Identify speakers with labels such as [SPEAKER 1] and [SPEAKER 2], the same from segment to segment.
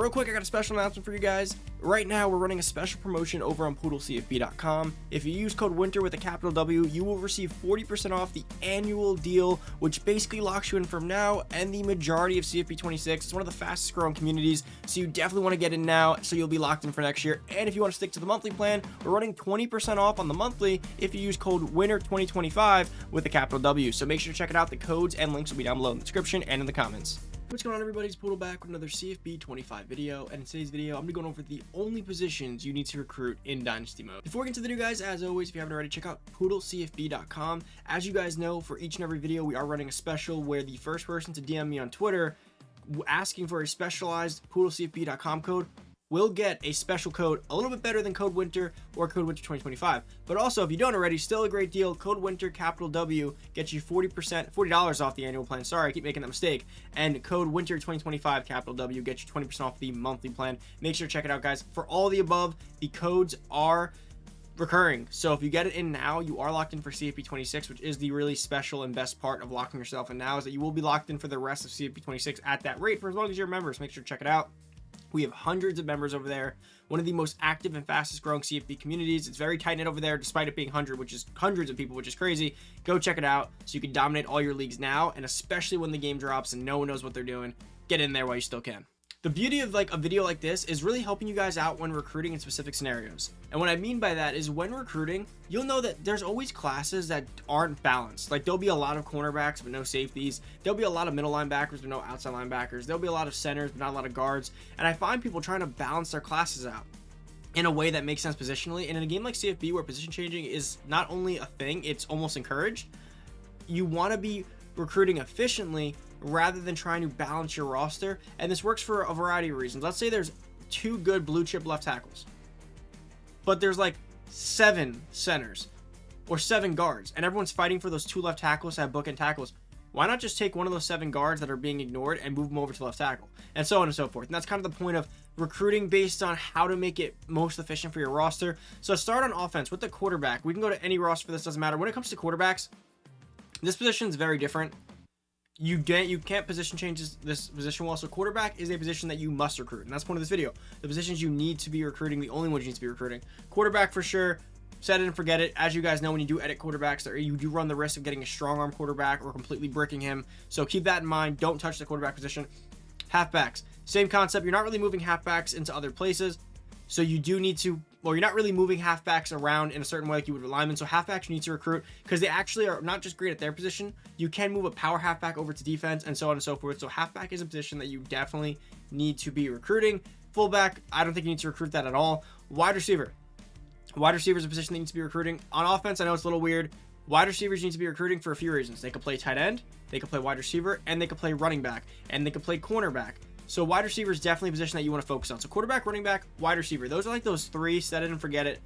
[SPEAKER 1] real quick, I got a special announcement for you guys. Right now, we're running a special promotion over on poodlecfb.com. If you use code WINTER with a capital W, you will receive 40% off the annual deal, which basically locks you in from now and the majority of CFB 26. It's one of the fastest growing communities, so you definitely want to get in now so you'll be locked in for next year. And if you want to stick to the monthly plan, we're running 20% off on the monthly if you use code WINTER2025 with a capital W. So make sure to check it out. The codes and links will be down below in the description and in the comments. What's going on, everybody? It's Poodle back with another CFB 25 video, and in today's video, I'm going to be going over the only positions you need to recruit in Dynasty mode. Before we get into the video, guys, as always, if you haven't already, check out poodlecfb.com. As you guys know, for each and every video, we are running a special where the first person to DM me on Twitter asking for a specialized poodlecfb.com code will get a special code a little bit better than code WINTER or code WINTER 2025. But also, if you don't already, still a great deal. Code WINTER capital W gets you $40 off the annual plan. Sorry, I keep making that mistake. And code WINTER 2025 capital W gets you 20% off the monthly plan. Make sure to check it out, guys. For all the above, the codes are recurring, so if you get it in now, you are locked in for CFP 26, which is the really special and best part of locking yourself in now, is that you will be locked in for the rest of CFP 26 at that rate for as long as you're members. Make sure to check it out. We have hundreds of members over there, one of the most active and fastest growing CFP communities. It's very tight knit over there, despite it being hundreds of people, which is crazy. Go check it out so you can dominate all your leagues now, and especially when the game drops and no one knows what they're doing, get in there while you still can. The beauty of a video like this is really helping you guys out when recruiting in specific scenarios. And what I mean by that is when recruiting, you'll know that there's always classes that aren't balanced. Like, there'll be a lot of cornerbacks but no safeties. There'll be a lot of middle linebackers but no outside linebackers. There'll be a lot of centers but not a lot of guards. And I find people trying to balance their classes out in a way that makes sense positionally. And in a game like CFB, where position changing is not only a thing, it's almost encouraged, you want to be recruiting efficiently rather than trying to balance your roster. And this works for a variety of reasons. Let's say there's 2 good blue chip left tackles, but there's like 7 centers or 7 guards, and everyone's fighting for those 2 left tackles to have bookend tackles. Why not just take one of those 7 guards that are being ignored and move them over to left tackle, and so on and so forth? And that's kind of the point of recruiting, based on how to make it most efficient for your roster. So start on offense with the quarterback. We can go to any roster for this, doesn't matter. When it comes to quarterbacks, this position is very different. You can't position change this position well. So quarterback is a position that you must recruit, and that's the point of this video. The positions you need to be recruiting, the only ones you need to be recruiting. Quarterback for sure. Set it and forget it. As you guys know, when you do edit quarterbacks, you do run the risk of getting a strong arm quarterback or completely bricking him. So keep that in mind. Don't touch the quarterback position. Halfbacks, same concept. You're not really moving halfbacks into other places, so you do need to. Well, you're not really moving halfbacks around in a certain way like you would with linemen. So halfbacks you need to recruit because they actually are not just great at their position. You can move a power halfback over to defense and so on and so forth. So halfback is a position that you definitely need to be recruiting. Fullback, I don't think you need to recruit that at all. Wide receiver. Wide receiver is a position that needs to be recruiting. On offense, I know it's a little weird. Wide receivers need to be recruiting for a few reasons. They could play tight end, they could play wide receiver, and they could play running back, and they could play cornerback. So wide receiver is definitely a position that you want to focus on. So quarterback, running back, wide receiver. Those are like those 3, set it and forget it.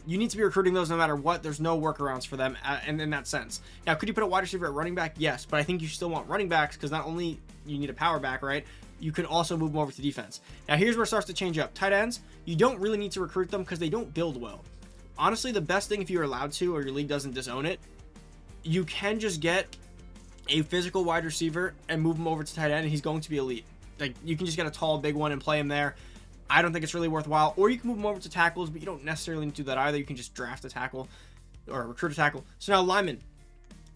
[SPEAKER 1] You need to be recruiting those no matter what. There's no workarounds for them and in that sense. Now, could you put a wide receiver at running back? Yes, but I think you still want running backs because not only you need a power back, right? You can also move them over to defense. Now, here's where it starts to change up. Tight ends, you don't really need to recruit them because they don't build well. Honestly, the best thing, if you're allowed to or your league doesn't disown it, you can just get a physical wide receiver and move him over to tight end, and he's going to be elite. Like, you can just get a tall, big one and play him there. I don't think it's really worthwhile. Or you can move him over to tackles, but you don't necessarily need to do that either. You can just draft a tackle or recruit a tackle. So now linemen.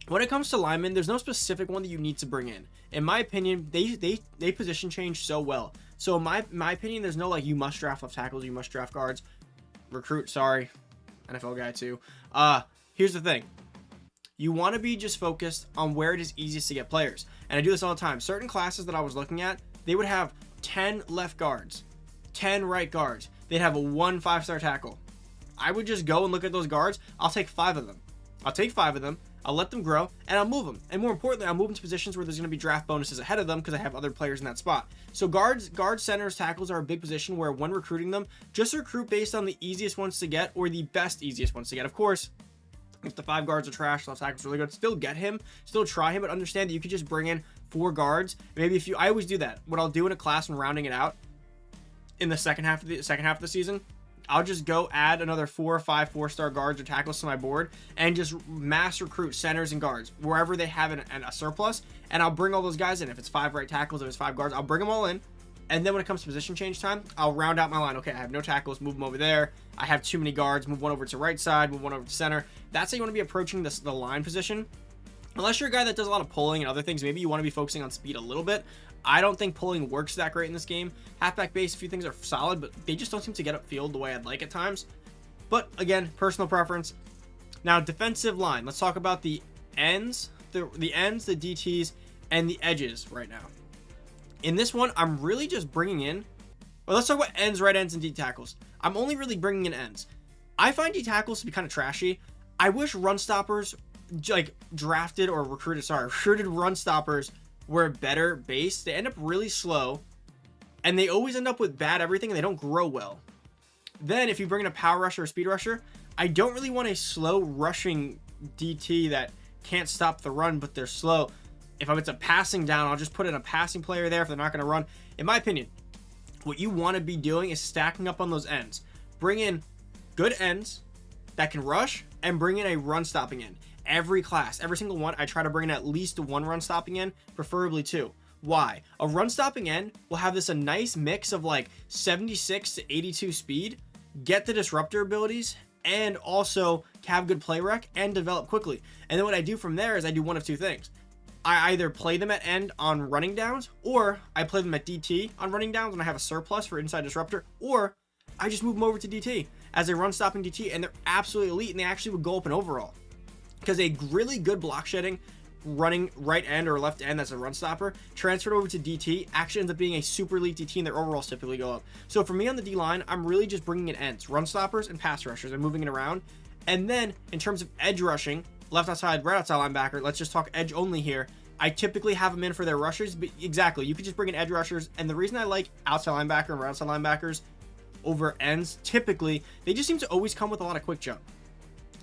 [SPEAKER 1] When it comes to linemen, there's no specific one that you need to bring in. In my opinion, they position change so well. So in my opinion, there's no like you must draft left tackles, you must draft guards. Recruit, sorry, NFL guy too. Here's the thing. You want to be just focused on where it is easiest to get players. And I do this all the time. Certain classes that I was looking at, they would have 10 left guards, 10 right guards. They'd have a 1 5-star tackle. I would just go and look at those guards. I'll take 5 of them. I'll let them grow, and I'll move them. And more importantly, I'll move them to positions where there's going to be draft bonuses ahead of them because I have other players in that spot. So guards, centers, tackles are a big position where when recruiting them, just recruit based on the easiest ones to get or the best easiest ones to get. Of course, if the 5 guards are trash, left tackle's really good, still get him, still try him, but understand that you could just bring in 4 guards. Maybe I always do that. What I'll do in a class when rounding it out in the second half of the season, I'll just go add another 4 or 5 4-star guards or tackles to my board and just mass recruit centers and guards wherever they have a surplus, and I'll bring all those guys in. If it's 5 right tackles, if it's 5 guards, I'll bring them all in, And then when it comes to position change time, I'll round out my line. Okay, I have no tackles, move them over there. I have too many guards, move one over to right side, move one over to center. That's how you want to be approaching the line position. Unless you're a guy that does a lot of pulling and other things, maybe you want to be focusing on speed a little bit. I don't think pulling works that great in this game. Halfback base, a few things are solid, but they just don't seem to get upfield the way I'd like at times. But again, personal preference. Now, defensive line. Let's talk about the ends, the ends, the DTs, and the edges right now. In this one, I'm really just bringing in, well, let's talk about ends, right ends, and D tackles. I'm only really bringing in ends. I find D tackles to be kind of trashy. I wish run stoppers, like recruited run stoppers were better base. They end up really slow, and they always end up with bad everything, and they don't grow well. Then if you bring in a power rusher or speed rusher, I don't really want a slow rushing DT that can't stop the run, but they're slow. If it's a passing down, I'll just put in a passing player there if they're not going to run. In my opinion, what you want to be doing is stacking up on those ends. Bring in good ends that can rush, and bring in a run stopping end. Every class, every single one, I try to bring in at least one run stopping end, preferably two. Why? A run stopping end will have a nice mix of like 76 to 82 speed, get the disruptor abilities, and also have good play rec and develop quickly. And then what I do from there is I do one of two things. I either play them at end on running downs, or I play them at DT on running downs when I have a surplus for inside disruptor, or I just move them over to DT as a run stopping DT, and they're absolutely elite, and they actually would go up in overall. Because a really good block shedding running right end or left end that's a run stopper transferred over to DT actually ends up being a super elite DT, and their overalls typically go up. So for me on the D line, I'm really just bringing in ends, run stoppers, and pass rushers, and moving it around. And then in terms of edge rushing, left outside, right outside linebacker, let's just talk edge only here. I typically have them in for their rushers, but exactly, you could just bring in edge rushers. And the reason I like outside linebacker and right outside linebackers over ends, typically, they just seem to always come with a lot of quick jump.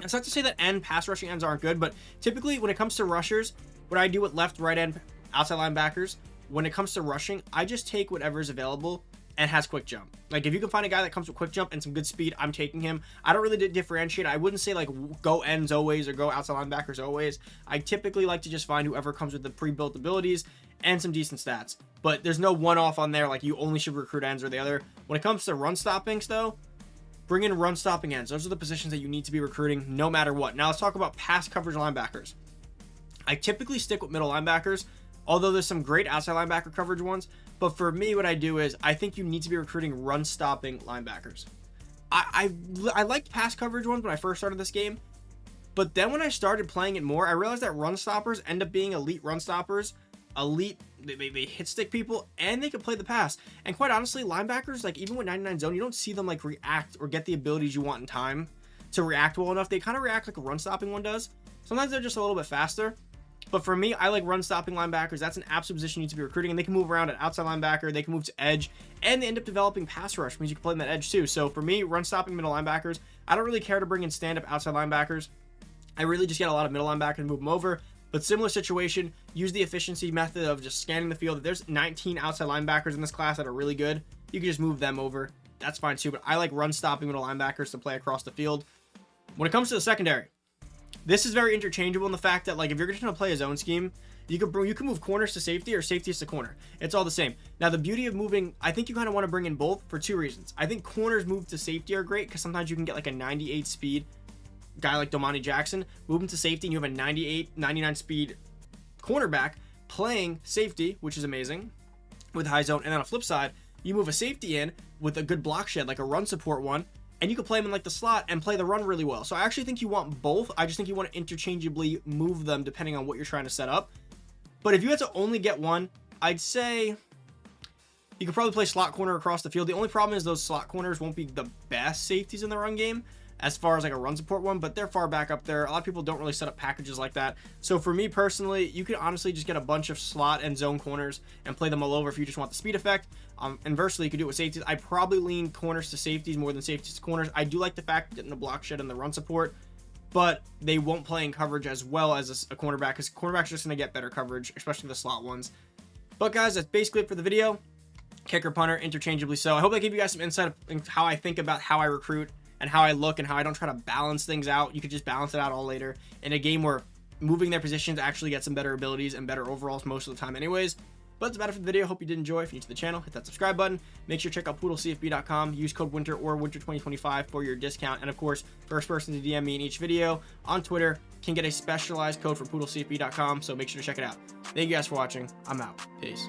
[SPEAKER 1] It's not to say that end pass rushing ends aren't good, but typically when it comes to rushers, what I do with left, right end, outside linebackers, when it comes to rushing, I just take whatever's available and has quick jump. Like if you can find a guy that comes with quick jump and some good speed, I'm taking him. I don't really differentiate. I wouldn't say like go ends always or go outside linebackers always. I typically like to just find whoever comes with the pre-built abilities and some decent stats. But there's no one-off on there like you only should recruit ends or the other. When it comes to run stoppings though, bring in run stopping ends. Those are the positions that you need to be recruiting no matter what. Now let's talk about pass coverage linebackers. I typically stick with middle linebackers, although there's some great outside linebacker coverage ones. But for me, what I do is I think you need to be recruiting run stopping linebackers. I liked pass coverage ones when I first started this game, but then when I started playing it more, I realized that run stoppers end up being elite run stoppers. Elite, they hit stick people, and they can play the pass. And quite honestly, linebackers, like even with 99 zone, you don't see them like react or get the abilities you want in time to react well enough. They kind of react like a run stopping one does. Sometimes they're just a little bit faster. But for me, I like run stopping linebackers. That's an absolute position you need to be recruiting, and they can move around at outside linebacker, they can move to edge, and they end up developing pass rush, means you can play them at edge too. So for me, run stopping middle linebackers, I don't really care to bring in stand-up outside linebackers. I really just get a lot of middle linebackers and move them over. But similar situation, use the efficiency method of just scanning the field. If there's 19 outside linebackers in this class that are really good, you can just move them over. That's fine too, but I like run stopping middle linebackers to play across the field. When it comes to the secondary, this is very interchangeable in the fact that like if you're going to play a zone scheme, you can move corners to safety or safeties to corner. It's all the same. Now the beauty of moving, I think you kind of want to bring in both for two reasons. I think corners move to safety are great because sometimes you can get like a 98 speed guy like Domani Jackson, move him to safety, and you have a 98, 99 speed cornerback playing safety, which is amazing with high zone. And then on the flip side, you move a safety in with a good block shed, like a run support one, and you can play him in like the slot and play the run really well. So I actually think you want both. I just think you want to interchangeably move them depending on what you're trying to set up. But if you had to only get one, I'd say you could probably play slot corner across the field. The only problem is those slot corners won't be the best safeties in the run game as far as like a run support one, but they're far back up there. A lot of people don't really set up packages like that. So for me personally, you could honestly just get a bunch of slot and zone corners and play them all over if you just want the speed effect. Inversely, you could do it with safeties. I probably lean corners to safeties more than safeties to corners. I do like the fact of getting the block shed and the run support, but they won't play in coverage as well as a cornerback, because cornerbacks are just going to get better coverage, especially the slot ones. But guys, that's basically it for the video. Kicker, punter, interchangeably so. I hope I gave you guys some insight in how I think about how I recruit and how I look and how I don't try to balance things out. You could just balance it out all later in a game where moving their positions actually gets some better abilities and better overalls most of the time anyways. But that's about it for the video. Hope you did enjoy. If you're new to the channel, hit that subscribe button. Make sure to check out poodlecfb.com. Use code winter or winter2025 for your discount. And of course, first person to DM me in each video on Twitter can get a specialized code for poodlecfb.com. So make sure to check it out. Thank you guys for watching. I'm out. Peace.